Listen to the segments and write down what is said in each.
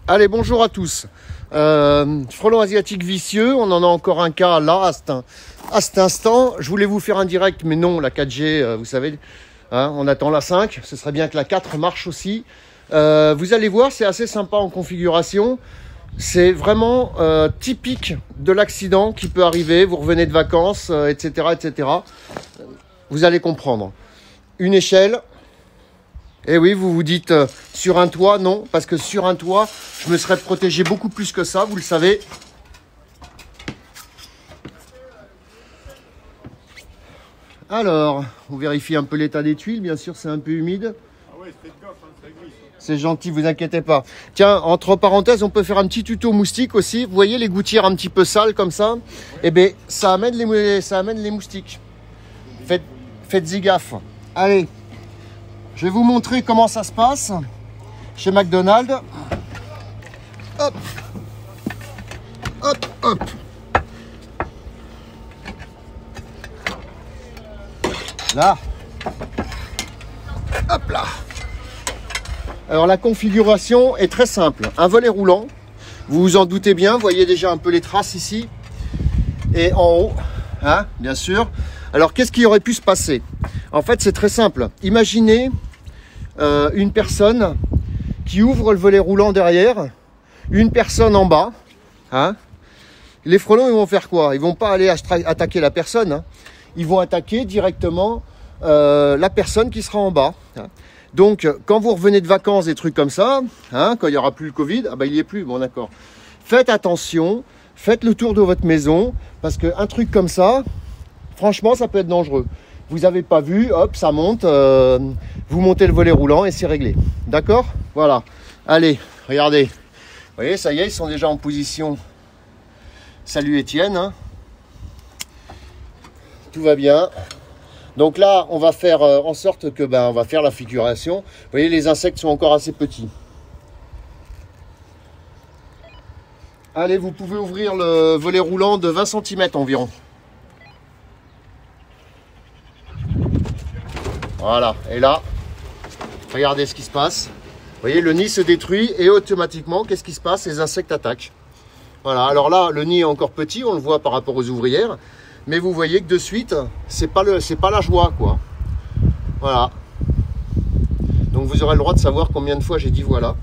Allez, bonjour à tous. Frelon asiatique vicieux, on en a encore un cas là, à cet instant. Je voulais vous faire un direct, mais non, la 4G, vous savez, hein, on attend la 5. Ce serait bien que la 4 marche aussi. Vous allez voir, c'est assez sympa en configuration. C'est vraiment typique de l'accident qui peut arriver. Vous revenez de vacances, etc., etc. Vous allez comprendre. Une échelle. Et oui, vous vous dites sur un toit, non, parce que sur un toit, je me serais protégé beaucoup plus que ça, vous le savez. Alors, on vérifie un peu l'état des tuiles, bien sûr, c'est un peu humide. Ah ouais, faites gaffe, hein, ça glisse. C'est gentil, vous inquiétez pas. Tiens, entre parenthèses, on peut faire un petit tuto moustique aussi. Vous voyez les gouttières un petit peu sales comme ça? Eh bien, ça amène les moustiques. Faites-y gaffe. Allez. Je vais vous montrer comment ça se passe chez McDonald's. Hop, hop, hop. Là. Hop là. Alors la configuration est très simple. Un volet roulant. Vous vous en doutez bien. Vous voyez déjà un peu les traces ici. Et en haut, hein, bien sûr. Alors qu'est-ce qui aurait pu se passer? En fait, c'est très simple. Imaginez une personne qui ouvre le volet roulant derrière, une personne en bas. Hein. Les frelons, ils vont faire quoi? Ils vont pas aller attaquer la personne. Hein. Ils vont attaquer directement la personne qui sera en bas. Hein. Donc, quand vous revenez de vacances, des trucs comme ça, hein, quand il n'y aura plus le Covid, ah ben, il n'y est plus, bon d'accord. Faites attention, faites le tour de votre maison, parce qu'un truc comme ça, franchement, ça peut être dangereux. Vous n'avez pas vu, hop, ça monte, vous montez le volet roulant et c'est réglé. D'accord? Voilà. Allez, regardez. Vous voyez, ça y est, ils sont déjà en position. Salut Étienne. Hein. Tout va bien. Donc là, on va faire en sorte que, on va faire la figuration. Vous voyez, les insectes sont encore assez petits. Allez, vous pouvez ouvrir le volet roulant de 20 cm environ. Voilà, et là, regardez ce qui se passe. Vous voyez, le nid se détruit et automatiquement, qu'est-ce qui se passe? Les insectes attaquent. Voilà, alors là, le nid est encore petit, on le voit par rapport aux ouvrières. Mais vous voyez que de suite, c'est pas la joie, quoi. Voilà. Donc vous aurez le droit de savoir combien de fois j'ai dit voilà.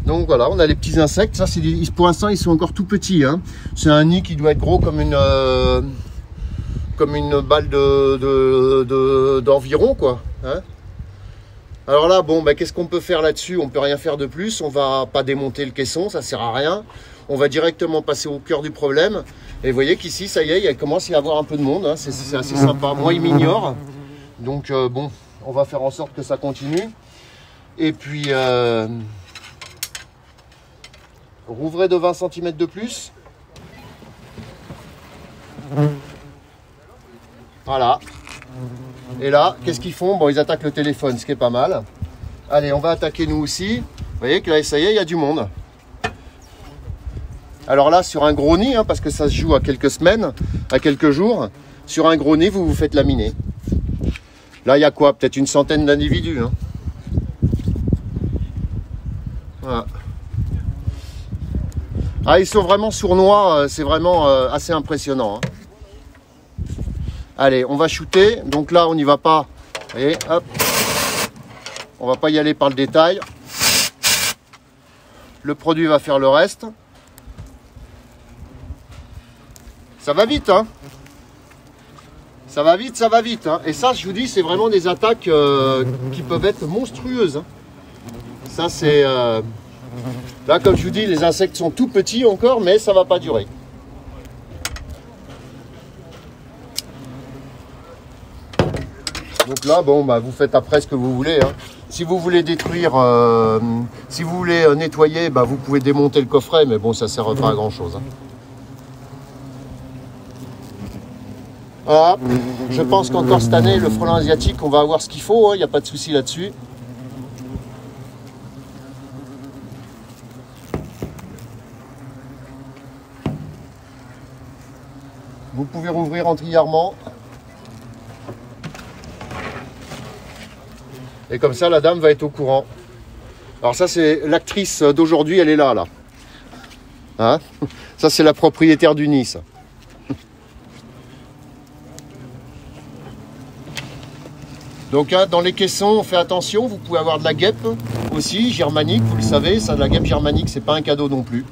Donc voilà, on a les petits insectes. Ça, pour l'instant, ils sont encore tout petits. Hein. C'est un nid qui doit être gros comme une balle d'environ, quoi. Hein. Alors là, bon, qu'est-ce qu'on peut faire là-dessus? On peut rien faire de plus. On va pas démonter le caisson, ça sert à rien. On va directement passer au cœur du problème. Et vous voyez qu'ici, ça y est, il commence à y avoir un peu de monde. Hein. C'est assez sympa. Moi, il m'ignore. Donc, bon, on va faire en sorte que ça continue. Et puis, rouvrez de 20 cm de plus. Voilà. Et là, qu'est-ce qu'ils font? Bon, ils attaquent le téléphone, ce qui est pas mal. Allez, on va attaquer nous aussi. Vous voyez que là, ça y est, il y a du monde. Alors là, sur un gros nid, hein, parce que ça se joue à quelques semaines, à quelques jours, sur un gros nid, vous vous faites laminer. Là, il y a quoi? Peut-être une centaine d'individus. Hein. Voilà. Ah, ils sont vraiment sournois, c'est vraiment assez impressionnant. Hein. Allez, on va shooter. Donc là, on n'y va pas. Vous voyez, hop. On va pas y aller par le détail. Le produit va faire le reste. Ça va vite, hein. Ça va vite, ça va vite. Hein. Et ça, je vous dis, c'est vraiment des attaques qui peuvent être monstrueuses. Hein. Ça, c'est... Là, comme je vous dis, les insectes sont tout petits encore, mais ça va pas durer. Donc là, bon, vous faites après ce que vous voulez. Hein. Si vous voulez détruire, si vous voulez nettoyer, vous pouvez démonter le coffret, mais bon, ça ne sert pas à grand chose. Hein. Voilà. Je pense qu'encore cette année, le frelon asiatique, on va avoir ce qu'il faut, il n'y a pas de souci là-dessus. Vous pouvez rouvrir entièrement. Et comme ça, la dame va être au courant. Alors ça, c'est l'actrice d'aujourd'hui, elle est là. Hein, ça, c'est la propriétaire du nid, ça. Donc hein, dans les caissons, on fait attention, vous pouvez avoir de la guêpe aussi, germanique, vous le savez, ça, de la guêpe germanique, c'est pas un cadeau non plus.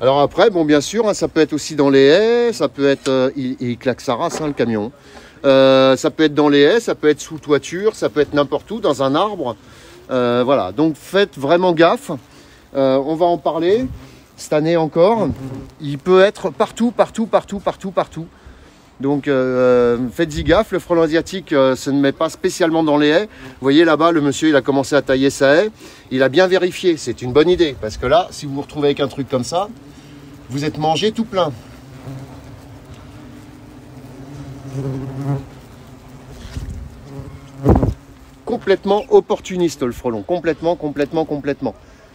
Alors après, bon bien sûr, hein, ça peut être aussi dans les haies, ça peut être, il claque sa race, hein, le camion. Ça peut être dans les haies, ça peut être sous toiture, ça peut être n'importe où, dans un arbre. Voilà, donc faites vraiment gaffe, on va en parler. Cette année encore, il peut être partout. Donc faites-y gaffe, le frelon asiatique se ne met pas spécialement dans les haies. Vous voyez là-bas, le monsieur il a commencé à tailler sa haie, il a bien vérifié, c'est une bonne idée. Parce que là, si vous vous retrouvez avec un truc comme ça, vous êtes mangé tout plein. Complètement opportuniste le frelon, complètement.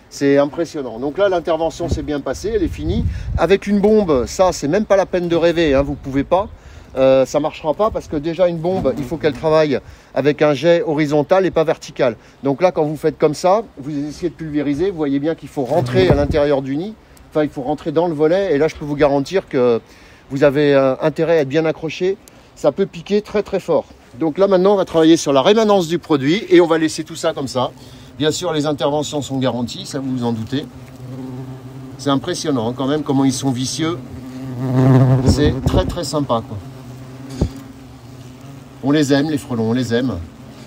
C'est impressionnant. Donc là, l'intervention s'est bien passée, elle est finie. Avec une bombe, ça, c'est même pas la peine de rêver, hein, vous pouvez pas. Ça marchera pas parce que déjà une bombe, il faut qu'elle travaille avec un jet horizontal et pas vertical. Donc là, quand vous faites comme ça, vous essayez de pulvériser, vous voyez bien qu'il faut rentrer à l'intérieur du nid. Enfin, il faut rentrer dans le volet. Et là, je peux vous garantir que vous avez intérêt à être bien accroché. Ça peut piquer très fort. Donc là, maintenant, on va travailler sur la rémanence du produit et on va laisser tout ça comme ça. Bien sûr, les interventions sont garanties, ça vous vous en doutez. C'est impressionnant hein, quand même comment ils sont vicieux. C'est très sympa, quoi. On les aime, les frelons, on les aime.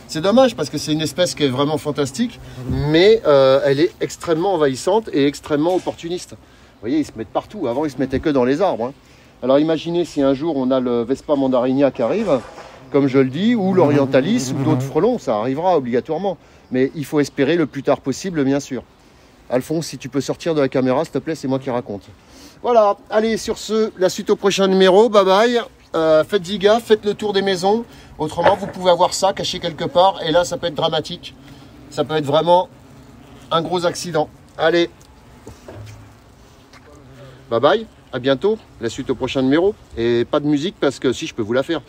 C'est dommage parce que c'est une espèce qui est vraiment fantastique, mais elle est extrêmement envahissante et extrêmement opportuniste. Vous voyez, ils se mettent partout. Avant, ils se mettaient que dans les arbres. Hein. Alors imaginez si un jour on a le Vespa mandarinia qui arrive, comme je le dis, ou l'orientalis, ou d'autres frelons, ça arrivera obligatoirement. Mais il faut espérer le plus tard possible, bien sûr. Alphonse, si tu peux sortir de la caméra, s'il te plaît, c'est moi qui raconte. Voilà, allez, sur ce, la suite au prochain numéro, bye bye. Faites-y gaffe, faites le tour des maisons. Autrement, vous pouvez avoir ça caché quelque part, et là, ça peut être dramatique. Ça peut être vraiment un gros accident. Allez, bye bye. À bientôt, la suite au prochain numéro. Et pas de musique parce que si je peux vous la faire.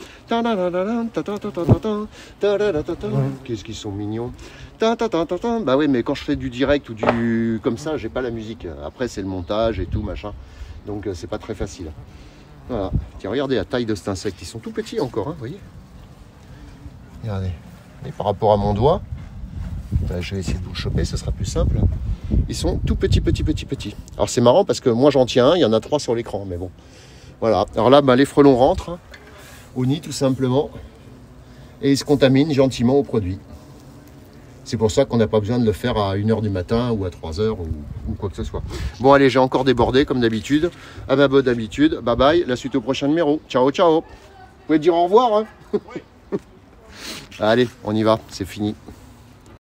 Qu'est-ce qu'ils sont mignons. Bah oui, mais quand je fais du direct ou du comme ça, j'ai pas la musique. Après, c'est le montage et tout, machin. Donc, c'est pas très facile. Voilà. Tiens, regardez la taille de cet insecte. Ils sont tout petits encore, hein, vous voyez. Regardez. Et par rapport à mon doigt, bah, je vais essayer de vous le choper, ce sera plus simple. Ils sont tout petits. Alors c'est marrant parce que moi j'en tiens un, il y en a 3 sur l'écran, mais bon. Voilà. Alors là, bah, les frelons rentrent hein, au nid tout simplement et ils se contaminent gentiment au produit. C'est pour ça qu'on n'a pas besoin de le faire à 1h du matin ou à 3h ou quoi que ce soit. Bon allez, j'ai encore débordé comme d'habitude. À ma bonne habitude. Bye bye, la suite au prochain numéro. Ciao. Vous pouvez dire au revoir hein. Allez, on y va, c'est fini.